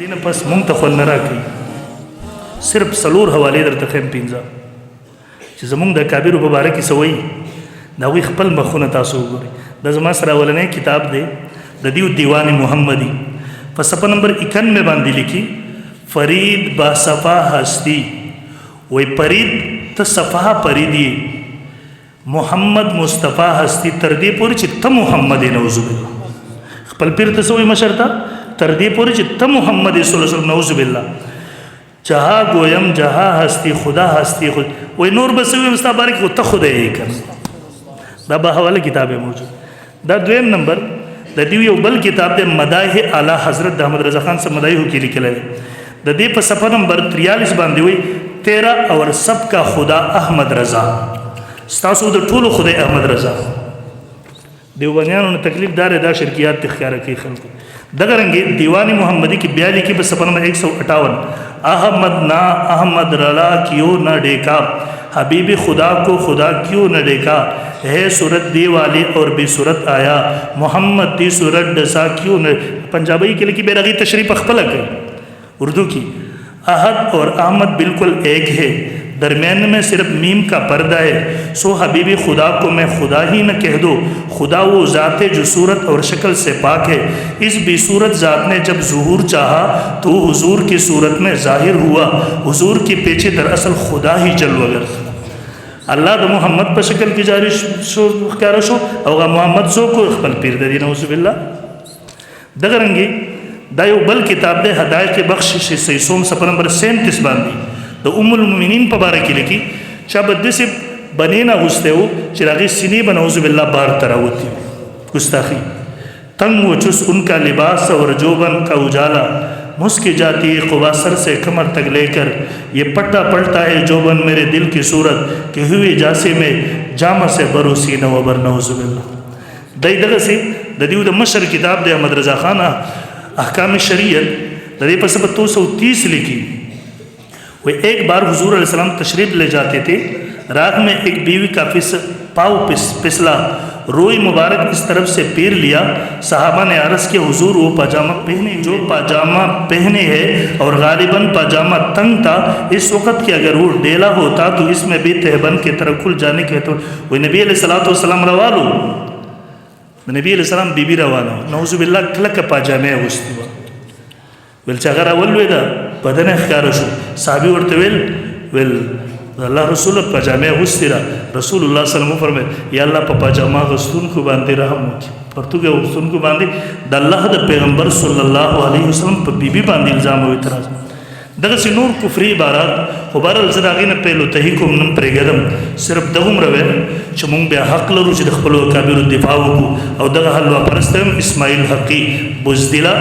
دینه پس مونږ ته خوند نه راکوي. صرف څلور حوالې درته ښیم پنځه چې زمونږ د اکابرو په باره کې څه وایي د هغوی خپل مخونه تاسو وګورئ. دا زما سره اولنی کتاب دی د دیو دیوان محمدی په صفحه نمبر 91 باندې لیکي فرید با صفا هستی وی فرید ته صفا پریدی محمد مصطفی هستی تر دې پورې چې ته محمد نعوذ بالله خپل پیر ته څه وایي مشرته تر دې پورې چې ته محمد صلی الله علیه وسلم نعوذ بالله جہاں گویم جہاں ہستی خدا ہستی خود وہی نور بسوی مستا بارک خود تا خدا یہی کر دا بحوالہ کتاب ہے موجود. دا دویم نمبر دا دیو یو بل کتاب دے مدائح اعلی حضرت دا احمد رضا خان سے مدائحو کی لکھ لے دا دی پا صفحہ نمبر 43 باندی ہوئی تیرا اور سب کا خدا احمد رضا ستاسو دا طول خدا احمد رضا دیوبانیانو نے تکلیف دار دا شرکیات تخیارہ کی خلق دگرنگی دیوان محمدی کی بیالی کی بس صفحہ نمبر 158 احمد نا احمد رلا کیوں نہ ڈیکا حبیب خدا کو خدا کیوں نہ ڈیکا ہے صورت دی والی اور بھی صورت آیا محمد دی صورت ڈسا کیوں نہ پنجابی کے لئے کی بیرغی تشریف اخپلہ کر اردو کی احد اور احمد بالکل ایک ہے درمیان میں صرف میم کا پردہ ہے سو حبیب خدا کو میں خدا ہی نہ کہہ دو خدا وہ ذات ہے جو صورت اور شکل سے پاک ہے اس بھی صورت ذات نے جب ظہور چاہا تو حضور کی صورت میں ظاہر ہوا حضور کے پیچھے دراصل خدا ہی جلوگر اللہ دا محمد پر شکل کی جاری شو کیا شو اوگا محمد سو کو اخبر پیر دی نعوذ باللہ دگرنگی دا یو بل کتاب دے ہدایت بخشش سیسوم صفحہ نمبر 37 باندی دا ام المؤمنین پا بارہ کی لکی شابت دسی بنینا غستے ہو چراغی سینی بنعوذ باللہ بار تراوتی ہو گستاخی تنگ و چس ان کا لباس اور جوبن کا اجالا مسکی جاتی ہے قبا سر سے کمر تک لے کر یہ پٹا پلٹا ہے جوبن میرے دل کی صورت کہ ہوئی جاسے میں جامع سے بروسی نوبر نعوذ باللہ دائی دغا سی دا دیو دا مشر کتاب دے احمد رضا خانہ احکام شریعت دا دی پس 230 لکھی وہ ایک بار حضور علیہ السلام تشریف لے جاتے تھے رات میں ایک بیوی کا پاؤ پسلا روئی مبارک اس طرف سے پیر لیا صحابہ نے عرض کیا حضور وہ پاجامہ پہنے جو پاجامہ پہنے ہے اور غالباً پاجامہ تنگ تھا اس وقت کہ اگر وہ ڈیلا ہوتا تو اس میں بھی تہبند کی طرف کھل جانے کے تو وہ نبی علیہ السلام روالو نبی علیہ السلام بی بی روانو نعوذ باللہ کلک پاجامہ غستی ہوا ویلچا اگر اول ویدہ بدن اخکارو شو صحابی ورطا ویل اللہ رسول پاجامہ غستی را رسول اللہ صلی اللہ علیہ وسلم فرمائے یا اللہ پا پاجامہ غستون کو باندے رحم ہوتی پرتو گیا غستون کو باندے دا اللہ دا پیغمبر صلی اللہ علیہ وسلم پا بی بی باندے الزام ہوئی تراز دغه سی نور کفری عبارات خو بهرحال زه د هغې نه پیل و تهی کوم نه پرېږدم صرف دغومره ویم چې مونږ بیا حق لرو چې د خپلو اکابرو دفاع وکړو او دغه حلوا پرسته یم اسماعیل حقي بزدله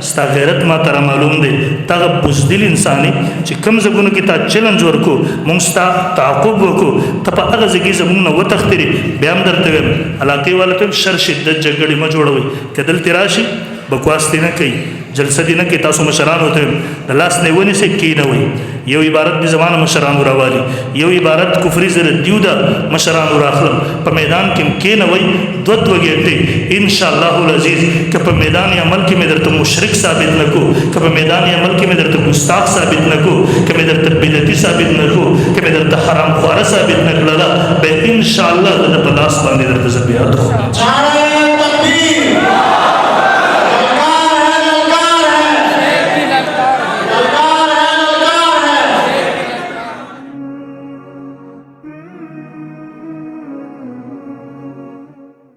ستا غیرت ما ته رامعلوم دی دغه بزدل انساني چې کوم ځایونو کې تا چلنج ورکو مونږ ستا تعقب وکړو ته په هغه ځای کې زمونږ نه وتښتېرې بیا هم درته ویم علاقې والا ته شر شدت جګړې مه جوړوئ که دلتې راشي بکواس دې نه کوي جلسه دی نه کې تاسو مشران ہوتے ہیں د لاس نیونی سے کی نه وي یو عبارت دی زمان مشران راوالی یو عبارت کفری زر دیو دا مشران راخلم په میدان کې کی نه وي دوت وګټي ان شاء الله العزیز که په میدان عمل کې مې درته مشرک ثابت نکو که په میدان عمل کې مې درته ګستاخ ثابت نکو که مې درته بدعتي ثابت نکو که مې درته حرام خواره ثابت نکړه به ان شاء الله د په لاس باندې درته زبیات